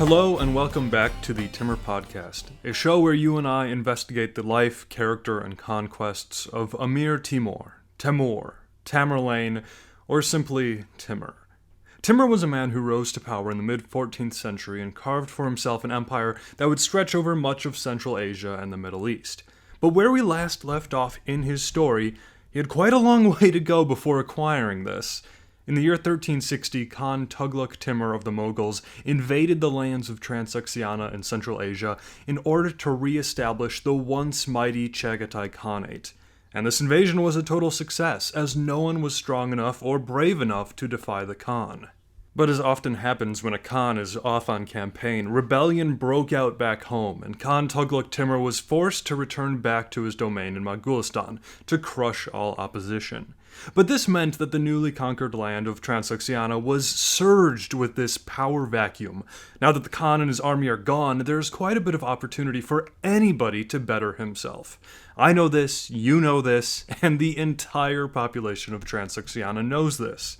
Hello and welcome back to the Timur Podcast, a show where you and I investigate the life, character, and conquests of Emir Timur, Tamerlane, or simply Timur. Timur was a man who rose to power in the mid-14th century and carved for himself an empire that would stretch over much of Central Asia and the Middle East. But where we last left off in his story, he had quite a long way to go before acquiring this. In the year 1360, Khan Tughlugh Timur of the Moghuls invaded the lands of Transoxiana in Central Asia in order to re-establish the once mighty Chagatai Khanate. And this invasion was a total success, as no one was strong enough or brave enough to defy the Khan. But as often happens when a Khan is off on campaign, rebellion broke out back home, and Khan Tughlugh Timur was forced to return back to his domain in Moghulistan to crush all opposition. But this meant that the newly conquered land of Transoxiana was surged with this power vacuum. Now that the Khan and his army are gone, there's quite a bit of opportunity for anybody to better himself. I know this, you know this, and the entire population of Transoxiana knows this.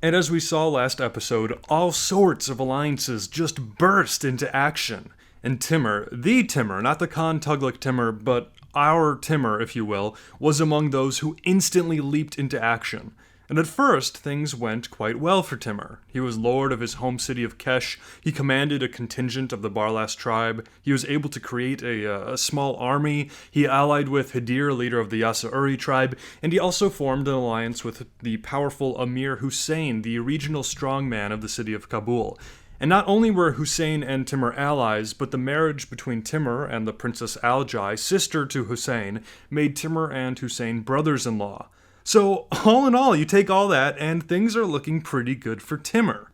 And as we saw last episode, all sorts of alliances just burst into action. And Timur, the Timur, not the Khan Tughlugh Timur, but our Timur, if you will, was among those who instantly leaped into action. And at first, things went quite well for Timur. He was lord of his home city of Kesh, he commanded a contingent of the Barlas tribe, he was able to create a small army, he allied with Hadir, leader of the Yasauri tribe, and he also formed an alliance with the powerful Emir Hussein, the regional strongman of the city of Kabul. And not only were Hussein and Timur allies, but the marriage between Timur and the Princess Aljai, sister to Hussein, made Timur and Hussein brothers-in-law. So, all in all, you take all that, and things are looking pretty good for Timur.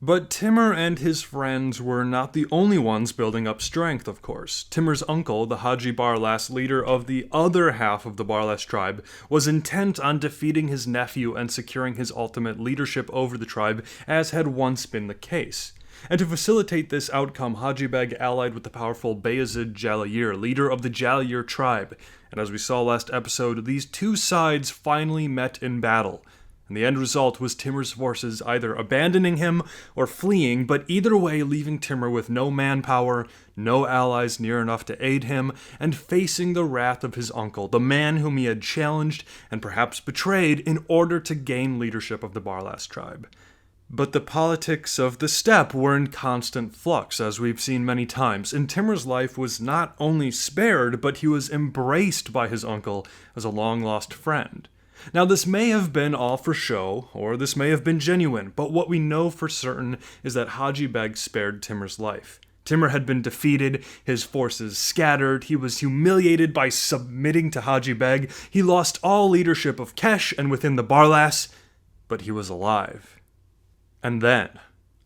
But Timur and his friends were not the only ones building up strength, of course. Timur's uncle, the Haji Barlas, leader of the other half of the Barlas tribe, was intent on defeating his nephew and securing his ultimate leadership over the tribe, as had once been the case. And to facilitate this outcome, Haji Beg allied with the powerful Bayezid Jalayir, leader of the Jalayir tribe. And as we saw last episode, these two sides finally met in battle. And the end result was Timur's forces either abandoning him or fleeing, but either way leaving Timur with no manpower, no allies near enough to aid him, and facing the wrath of his uncle, the man whom he had challenged and perhaps betrayed in order to gain leadership of the Barlas tribe. But the politics of the steppe were in constant flux, as we've seen many times, and Timur's life was not only spared, but he was embraced by his uncle as a long-lost friend. Now, this may have been all for show, or this may have been genuine, but what we know for certain is that Haji Beg spared Timur's life. Timur had been defeated, his forces scattered, he was humiliated by submitting to Haji Beg, he lost all leadership of Kesh and within the Barlas, but he was alive. And then,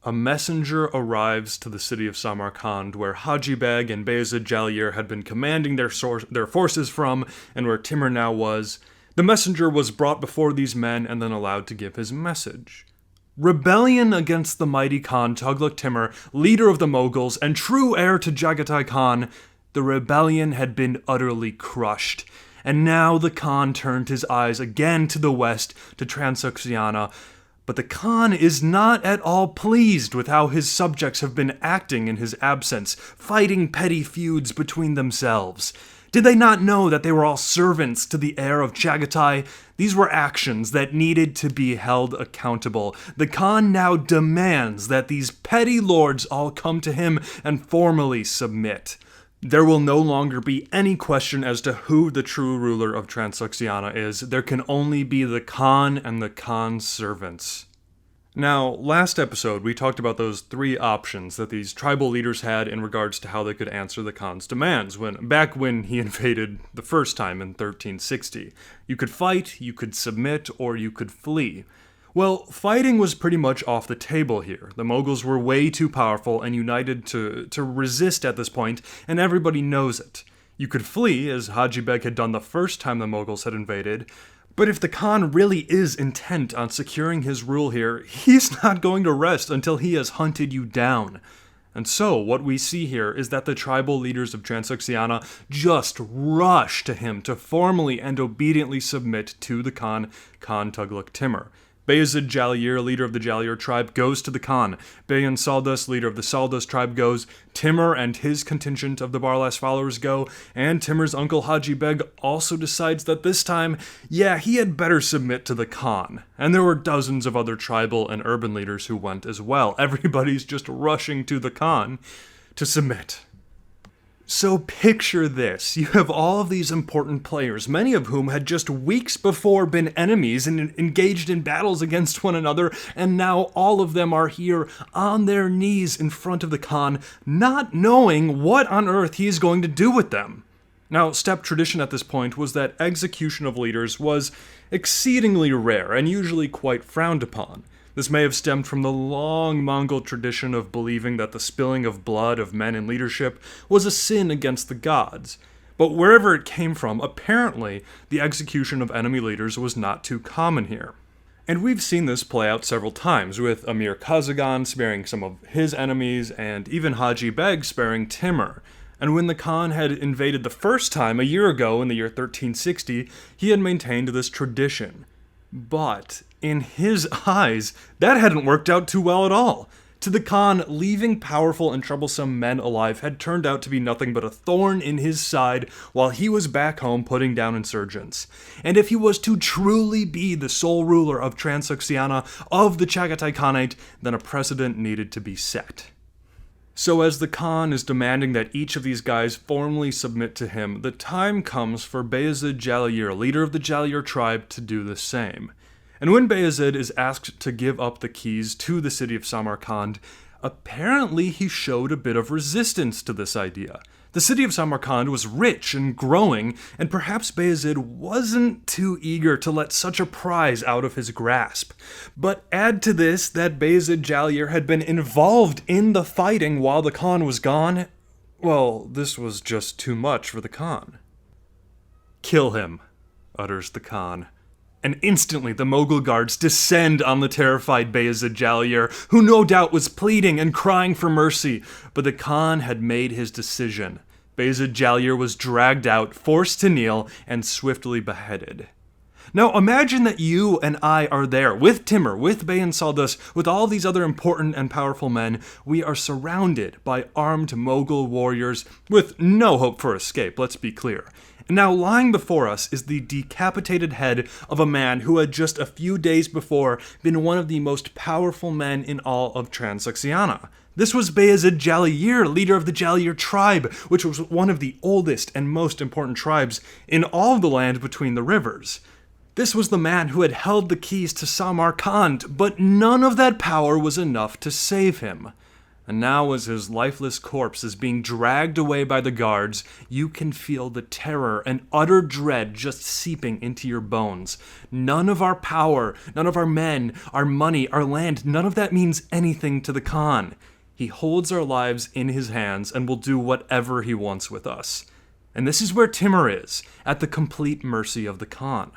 a messenger arrives to the city of Samarkand, where Haji Beg and Bayezid Jalayir had been commanding their forces from, and where Timur now was. The messenger was brought before these men and then allowed to give his message. Rebellion against the mighty Khan Tughlugh Timur, leader of the Moghuls and true heir to Chagatai Khan, the rebellion had been utterly crushed. And now the Khan turned his eyes again to the west, to Transoxiana. But the Khan is not at all pleased with how his subjects have been acting in his absence, fighting petty feuds between themselves. Did they not know that they were all servants to the heir of Chagatai? These were actions that needed to be held accountable. The Khan now demands that these petty lords all come to him and formally submit. There will no longer be any question as to who the true ruler of Transoxiana is. There can only be the Khan and the Khan's servants. Now, last episode, we talked about those three options that these tribal leaders had in regards to how they could answer the Khan's demands back when he invaded the first time in 1360. You could fight, you could submit, or you could flee. Well, fighting was pretty much off the table here. The Moghuls were way too powerful and united to resist at this point, and everybody knows it. You could flee, as Haji Beg had done the first time the Moghuls had invaded, but if the Khan really is intent on securing his rule here, he's not going to rest until he has hunted you down. And so, what we see here is that the tribal leaders of Transoxiana just rush to him to formally and obediently submit to the Khan Tughlugh Timur. Bayezid Jalir, leader of the Jalir tribe, goes to the Khan. Bayan Saldus, leader of the Saldus tribe, goes. Timur and his contingent of the Barlas followers go, and Timur's uncle Haji Beg also decides that this time, he had better submit to the Khan. And there were dozens of other tribal and urban leaders who went as well. Everybody's just rushing to the Khan to submit. So picture this. You have all of these important players, many of whom had just weeks before been enemies and engaged in battles against one another, and now all of them are here on their knees in front of the Khan, not knowing what on earth he is going to do with them. Now, steppe tradition at this point was that execution of leaders was exceedingly rare and usually quite frowned upon. This may have stemmed from the long Mongol tradition of believing that the spilling of blood of men in leadership was a sin against the gods. But wherever it came from, apparently the execution of enemy leaders was not too common here. And we've seen this play out several times, with Amir Khazagan sparing some of his enemies, and even Haji Beg sparing Timur. And when the Khan had invaded the first time a year ago in the year 1360, he had maintained this tradition. But in his eyes, that hadn't worked out too well at all. To the Khan, leaving powerful and troublesome men alive had turned out to be nothing but a thorn in his side while he was back home putting down insurgents. And if he was to truly be the sole ruler of Transoxiana, of the Chagatai Khanate, then a precedent needed to be set. So as the Khan is demanding that each of these guys formally submit to him, the time comes for Bayezid Jalir, leader of the Jalir tribe, to do the same. And when Bayezid is asked to give up the keys to the city of Samarkand, apparently he showed a bit of resistance to this idea. The city of Samarkand was rich and growing, and perhaps Bayezid wasn't too eager to let such a prize out of his grasp. But add to this that Bayezid Jalir had been involved in the fighting while the Khan was gone. Well, this was just too much for the Khan. "Kill him," utters the Khan. And instantly the Moghul guards descend on the terrified Bayezid Jalir, who no doubt was pleading and crying for mercy. But the Khan had made his decision. Bayezid Jalir was dragged out, forced to kneel, and swiftly beheaded. Now imagine that you and I are there, with Timur, with Bayan Saldus, with all these other important and powerful men. We are surrounded by armed Moghul warriors, with no hope for escape, let's be clear. And now lying before us is the decapitated head of a man who had just a few days before been one of the most powerful men in all of Transoxiana. This was Bayezid Jalir, leader of the Jalir tribe, which was one of the oldest and most important tribes in all of the land between the rivers. This was the man who had held the keys to Samarkand, but none of that power was enough to save him. And now as his lifeless corpse is being dragged away by the guards, you can feel the terror and utter dread just seeping into your bones. None of our power, none of our men, our money, our land, none of that means anything to the Khan. He holds our lives in his hands and will do whatever he wants with us. And this is where Timur is, at the complete mercy of the Khan.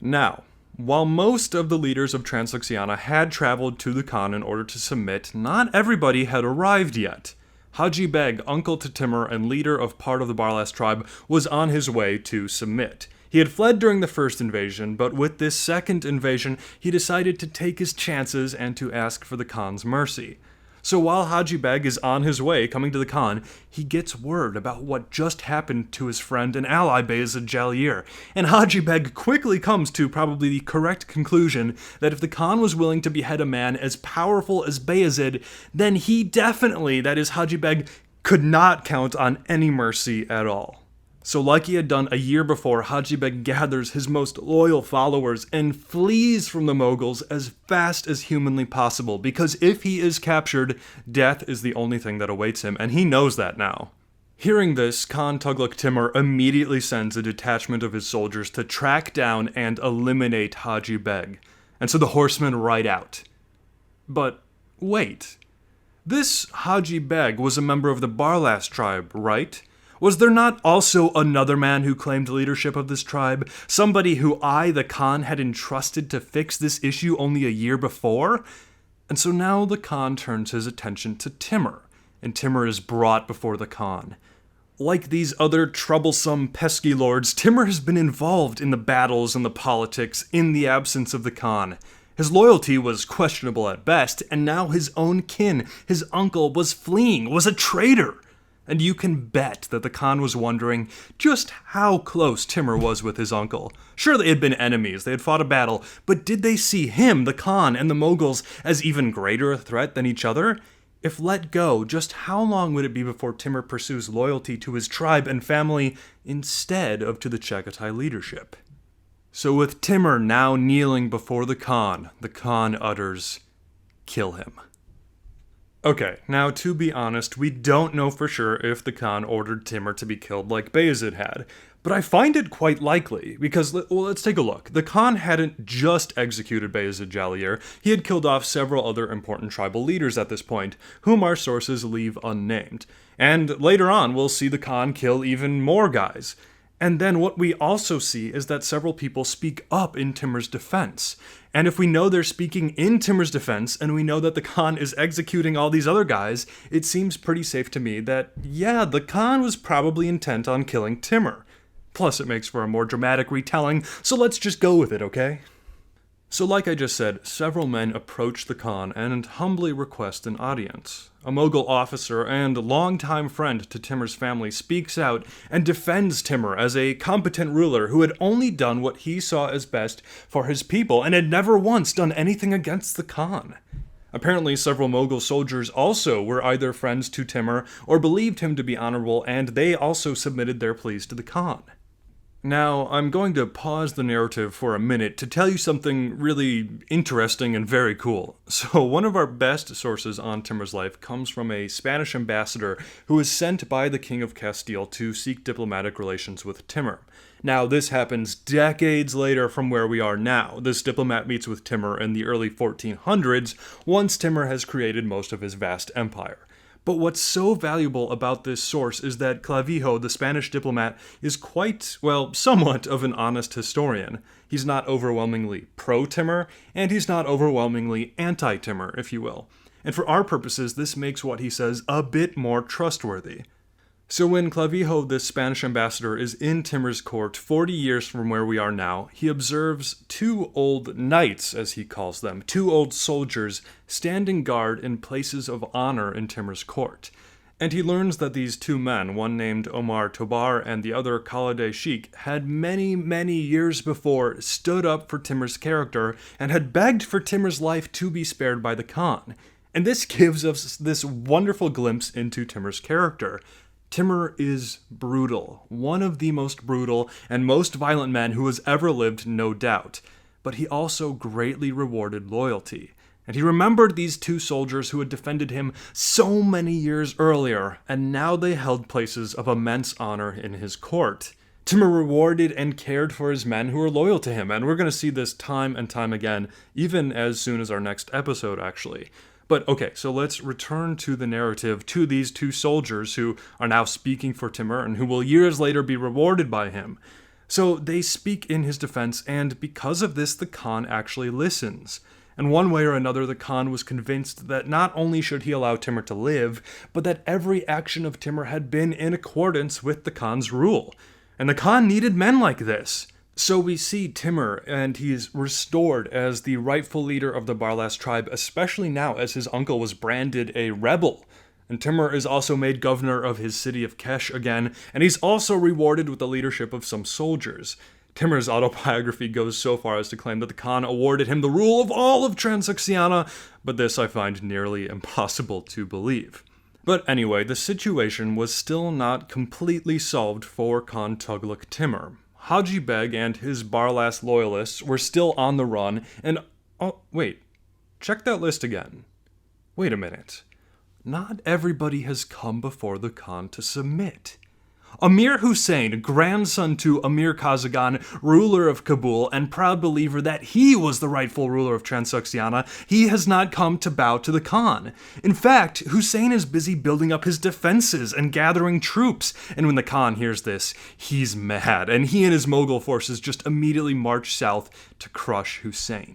Now, while most of the leaders of Transoxiana had traveled to the Khan in order to submit, not everybody had arrived yet. Haji Beg, uncle to Timur and leader of part of the Barlas tribe, was on his way to submit. He had fled during the first invasion, but with this second invasion, he decided to take his chances and to ask for the Khan's mercy. So while Haji Beg is on his way coming to the Khan, he gets word about what just happened to his friend and ally Bayezid Jalir, and Haji Beg quickly comes to probably the correct conclusion that if the Khan was willing to behead a man as powerful as Bayezid, then he definitely, that is Haji Beg, could not count on any mercy at all. So like he had done a year before, Haji Beg gathers his most loyal followers and flees from the Moghuls as fast as humanly possible, because if he is captured, death is the only thing that awaits him, and he knows that now. Hearing this, Khan Tughlugh Timur immediately sends a detachment of his soldiers to track down and eliminate Haji Beg, and so the horsemen ride out. But wait, this Haji Beg was a member of the Barlas tribe, right? Was there not also another man who claimed leadership of this tribe? Somebody who I, the Khan, had entrusted to fix this issue only a year before? And so now the Khan turns his attention to Timur, and Timur is brought before the Khan. Like these other troublesome, pesky lords, Timur has been involved in the battles and the politics in the absence of the Khan. His loyalty was questionable at best, and now his own kin, his uncle, was fleeing, was a traitor. And you can bet that the Khan was wondering just how close Timur was with his uncle. Sure, they had been enemies, they had fought a battle, but did they see him, the Khan, and the Moghuls as even greater a threat than each other? If let go, just how long would it be before Timur pursues loyalty to his tribe and family instead of to the Chagatai leadership? So with Timur now kneeling before the Khan utters, "Kill him." Okay, now to be honest, we don't know for sure if the Khan ordered Timur to be killed like Bayezid had, but I find it quite likely, because, let's take a look. The Khan hadn't just executed Bayezid Jalil, he had killed off several other important tribal leaders at this point, whom our sources leave unnamed. And later on, we'll see the Khan kill even more guys. And then what we also see is that several people speak up in Timur's defense. And if we know they're speaking in Timur's defense, and we know that the Khan is executing all these other guys, it seems pretty safe to me that, yeah, the Khan was probably intent on killing Timur. Plus, it makes for a more dramatic retelling, so let's just go with it, okay? So like I just said, several men approach the Khan and humbly request an audience. A Moghul officer and longtime friend to Timur's family speaks out and defends Timur as a competent ruler who had only done what he saw as best for his people and had never once done anything against the Khan. Apparently, several Moghul soldiers also were either friends to Timur or believed him to be honorable, and they also submitted their pleas to the Khan. Now, I'm going to pause the narrative for a minute to tell you something really interesting and very cool. So, one of our best sources on Timur's life comes from a Spanish ambassador who was sent by the King of Castile to seek diplomatic relations with Timur. Now, this happens decades later from where we are now. This diplomat meets with Timur in the early 1400s, once Timur has created most of his vast empire. But what's so valuable about this source is that Clavijo, the Spanish diplomat, is quite, well, somewhat of an honest historian. He's not overwhelmingly pro-Timur, and he's not overwhelmingly anti-Timur, if you will. And for our purposes, this makes what he says a bit more trustworthy. So when Clavijo, this Spanish ambassador, is in Timur's court 40 years from where we are now, he observes two old knights, as he calls them, two old soldiers, standing guard in places of honor in Timur's court. And he learns that these two men, one named Omar Tobar and the other Khalid Sheikh, had many years before stood up for Timur's character and had begged for Timur's life to be spared by the Khan. And this gives us this wonderful glimpse into Timur's character. Timur is brutal, one of the most brutal and most violent men who has ever lived, no doubt. But he also greatly rewarded loyalty. And he remembered these two soldiers who had defended him so many years earlier, and now they held places of immense honor in his court. Timur rewarded and cared for his men who were loyal to him, and we're going to see this time and time again, even as soon as our next episode, actually. But okay, so let's return to the narrative, to these two soldiers who are now speaking for Timur and who will years later be rewarded by him. So they speak in his defense, and because of this, the Khan actually listens. And one way or another, the Khan was convinced that not only should he allow Timur to live, but that every action of Timur had been in accordance with the Khan's rule. And the Khan needed men like this. So we see Timur, and he is restored as the rightful leader of the Barlas tribe, especially now as his uncle was branded a rebel. And Timur is also made governor of his city of Kesh again, and he's also rewarded with the leadership of some soldiers. Timur's autobiography goes so far as to claim that the Khan awarded him the rule of all of Transoxiana, but this I find nearly impossible to believe. But anyway, the situation was still not completely solved for Khan Tughlugh Timur. Haji Beg and his Barlas loyalists were still on the run, and oh, wait, check that list again. Wait a minute. Not everybody has come before the Khan to submit. Amir Hussein, grandson to Amir Khazagan, ruler of Kabul, and proud believer that he was the rightful ruler of Transoxiana, he has not come to bow to the Khan. In fact, Hussein is busy building up his defenses and gathering troops, and when the Khan hears this, he's mad, and he and his Moghul forces just immediately march south to crush Hussein.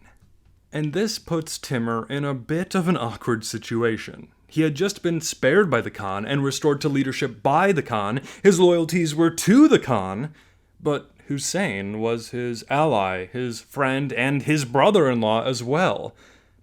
And this puts Timur in a bit of an awkward situation. He had just been spared by the Khan and restored to leadership by the Khan. His loyalties were to the Khan. But Hussein was his ally, his friend, and his brother-in-law as well.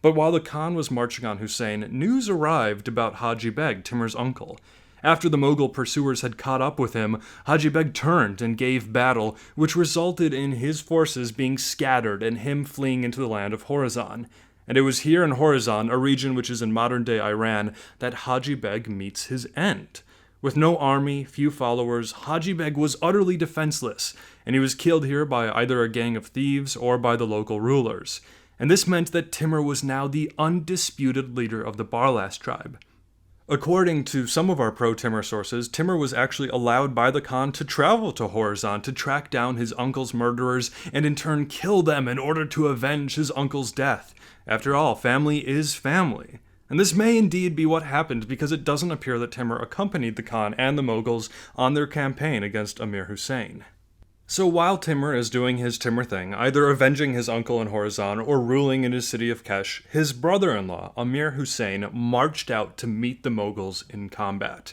But while the Khan was marching on Hussein, news arrived about Haji Beg, Timur's uncle. After the Mughal pursuers had caught up with him, Haji Beg turned and gave battle, which resulted in his forces being scattered and him fleeing into the land of Khorasan. And it was here in Khorasan, a region which is in modern-day Iran, that Haji Beg meets his end. With no army, few followers, Haji Beg was utterly defenseless, and he was killed here by either a gang of thieves or by the local rulers. And this meant that Timur was now the undisputed leader of the Barlas tribe. According to some of our pro-Timur sources, Timur was actually allowed by the Khan to travel to Khorasan to track down his uncle's murderers and in turn kill them in order to avenge his uncle's death. After all, family is family. And this may indeed be what happened because it doesn't appear that Timur accompanied the Khan and the Moghuls on their campaign against Amir Hussein. So while Timur is doing his Timur thing, either avenging his uncle in Khorasan or ruling in his city of Kesh, his brother-in-law, Amir Hussein, marched out to meet the Moghuls in combat.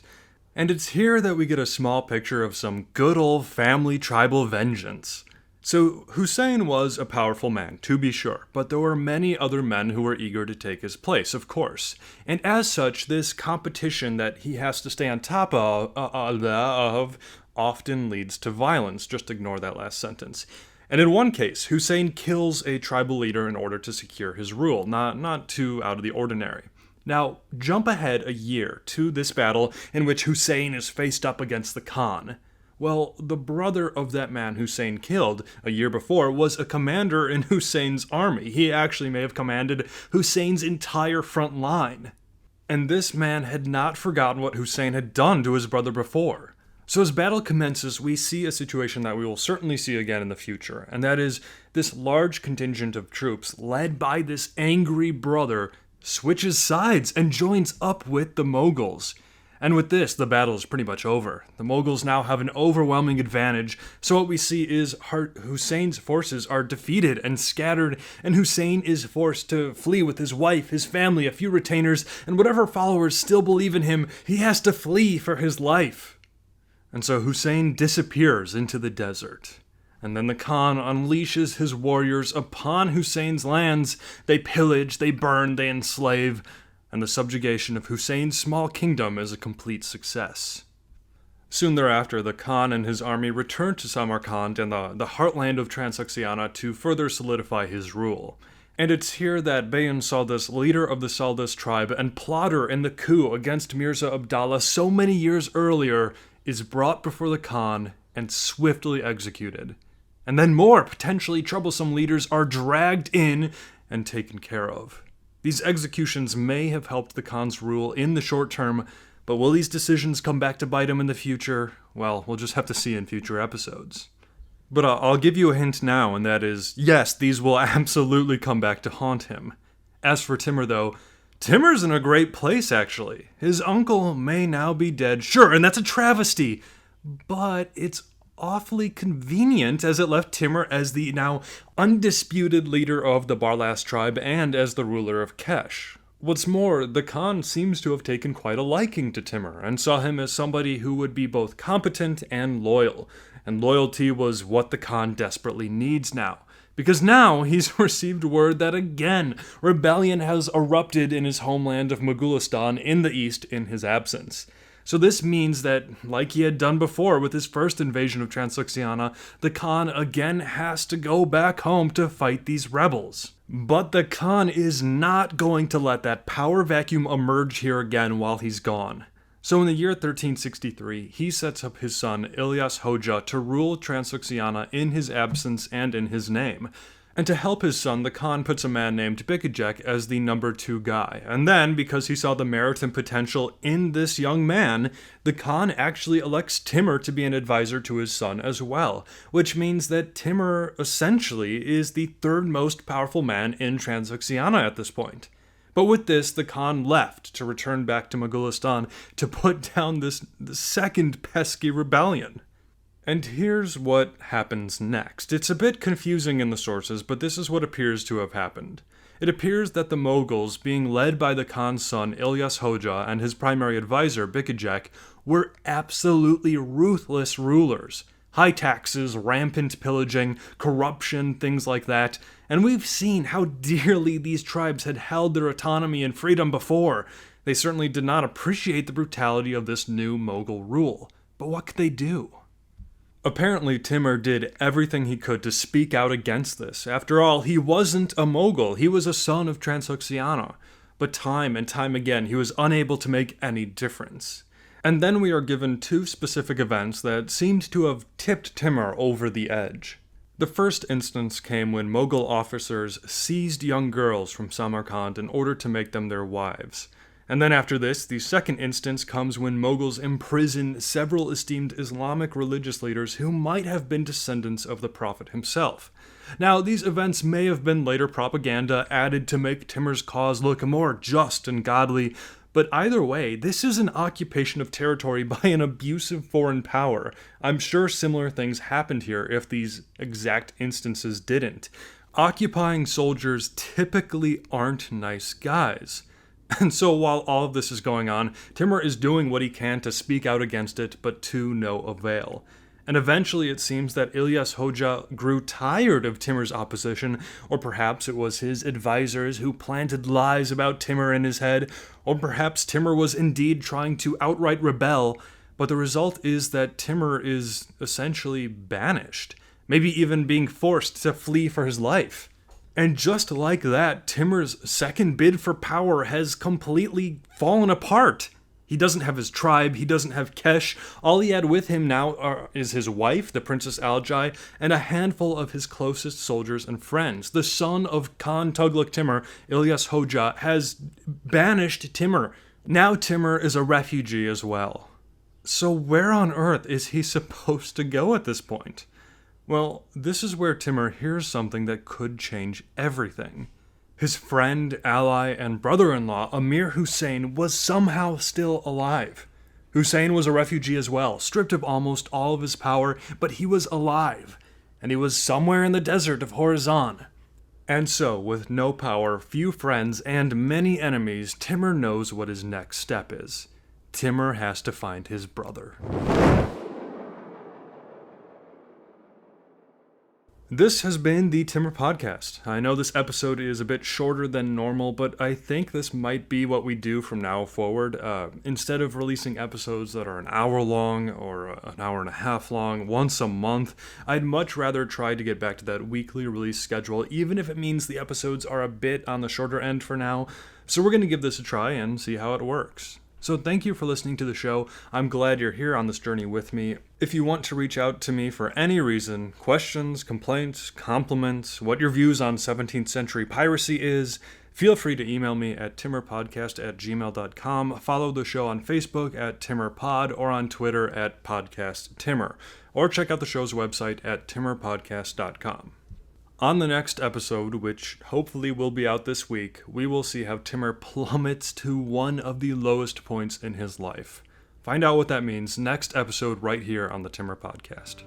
And it's here that we get a small picture of some good old family tribal vengeance. So Hussein was a powerful man, to be sure, but there were many other men who were eager to take his place, of course. And as such, this competition that he has to stay on top of often leads to violence. Just ignore that last sentence. And in one case, Hussein kills a tribal leader in order to secure his rule, not too out of the ordinary. Now, jump ahead a year to this battle in which Hussein is faced up against the Khan. Well, the brother of that man Hussein killed a year before was a commander in Hussein's army. He actually may have commanded Hussein's entire front line. And this man had not forgotten what Hussein had done to his brother before. So as battle commences, we see a situation that we will certainly see again in the future, and that is this large contingent of troops, led by this angry brother, switches sides and joins up with the Moghuls. And with this, the battle is pretty much over. The Moghuls now have an overwhelming advantage, so what we see is Hussein's forces are defeated and scattered, and Hussein is forced to flee with his wife, his family, a few retainers, and whatever followers still believe in him, he has to flee for his life. And so Hussein disappears into the desert. And then the Khan unleashes his warriors upon Hussein's lands. They pillage, they burn, they enslave, and the subjugation of Hussein's small kingdom is a complete success. Soon thereafter, the Khan and his army returned to Samarkand and the heartland of Transoxiana to further solidify his rule. And it's here that Bayan Saldus, leader of the Saldus tribe and plotter in the coup against Mirza Abdallah so many years earlier, is brought before the Khan and swiftly executed. And then more potentially troublesome leaders are dragged in and taken care of. These executions may have helped the Khan's rule in the short term, but will these decisions come back to bite him in the future? Well, we'll just have to see in future episodes. But I'll give you a hint now, and that is, yes, these will absolutely come back to haunt him. As for Timur, though, Timur's in a great place, actually. His uncle may now be dead, sure, and that's a travesty, but it's awfully convenient as it left Timur as the now undisputed leader of the Barlas tribe and as the ruler of Kesh. What's more, the Khan seems to have taken quite a liking to Timur and saw him as somebody who would be both competent and loyal, and loyalty was what the Khan desperately needs now. Because now he's received word that again, rebellion has erupted in his homeland of Moghulistan in the east in his absence. So this means that, like he had done before with his first invasion of Transoxiana, the Khan again has to go back home to fight these rebels. But the Khan is not going to let that power vacuum emerge here again while he's gone. So in the year 1363, he sets up his son Ilyas Hoja to rule Transoxiana in his absence and in his name. And to help his son, the Khan puts a man named Bikijek as the number 2 guy. And then, because he saw the merit and potential in this young man, the Khan actually elects Timur to be an advisor to his son as well, which means that Timur essentially is the third most powerful man in Transoxiana at this point. But with this, the Khan left to return back to Moghulistan to put down the second pesky rebellion. And here's what happens next. It's a bit confusing in the sources, but this is what appears to have happened. It appears that the Moghuls, being led by the Khan's son Ilyas Hoja and his primary advisor Bikijek, were absolutely ruthless rulers. High taxes, rampant pillaging, corruption, things like that. And we've seen how dearly these tribes had held their autonomy and freedom before. They certainly did not appreciate the brutality of this new Moghul rule. But what could they do? Apparently, Timur did everything he could to speak out against this. After all, he wasn't a Moghul, he was a son of Transoxiana. But time and time again, he was unable to make any difference. And then we are given two specific events that seemed to have tipped Timur over the edge. The first instance came when Moghul officers seized young girls from Samarkand in order to make them their wives. And then after this, the second instance comes when Moghuls imprison several esteemed Islamic religious leaders who might have been descendants of the Prophet himself. Now, these events may have been later propaganda added to make Timur's cause look more just and godly, but either way, this is an occupation of territory by an abusive foreign power. I'm sure similar things happened here if these exact instances didn't. Occupying soldiers typically aren't nice guys. And so while all of this is going on, Timur is doing what he can to speak out against it, but to no avail. And eventually it seems that Ilyas Hoxha grew tired of Timur's opposition, or perhaps it was his advisors who planted lies about Timur in his head, or perhaps Timur was indeed trying to outright rebel, but the result is that Timur is essentially banished, maybe even being forced to flee for his life. And just like that, Timur's second bid for power has completely fallen apart. He doesn't have his tribe, he doesn't have Kesh. All he had with him now is his wife, the Princess Aljai, and a handful of his closest soldiers and friends. The son of Khan Tughlugh Timur, Ilyas Hoxha, has banished Timur. Now Timur is a refugee as well. So where on earth is he supposed to go at this point? Well, this is where Timur hears something that could change everything. His friend, ally, and brother-in-law, Amir Hussein, was somehow still alive. Hussein was a refugee as well, stripped of almost all of his power, but he was alive, and he was somewhere in the desert of Khorasan. And so, with no power, few friends, and many enemies, Timur knows what his next step is. Timur has to find his brother. This has been the Timur Podcast. I know this episode is a bit shorter than normal, but I think this might be what we do from now forward. Instead of releasing episodes that are an hour long or an hour and a half long once a month, I'd much rather try to get back to that weekly release schedule, even if it means the episodes are a bit on the shorter end for now. So we're going to give this a try and see how it works. So thank you for listening to the show. I'm glad you're here on this journey with me. If you want to reach out to me for any reason, questions, complaints, compliments, what your views on 17th century piracy is, feel free to email me at timurpodcast@gmail.com, follow the show on Facebook at timurpod, or on Twitter at podcasttimur, or check out the show's website at timurpodcast.com. On the next episode, which hopefully will be out this week, we will see how Timur plummets to one of the lowest points in his life. Find out what that means next episode right here on the Timur Podcast.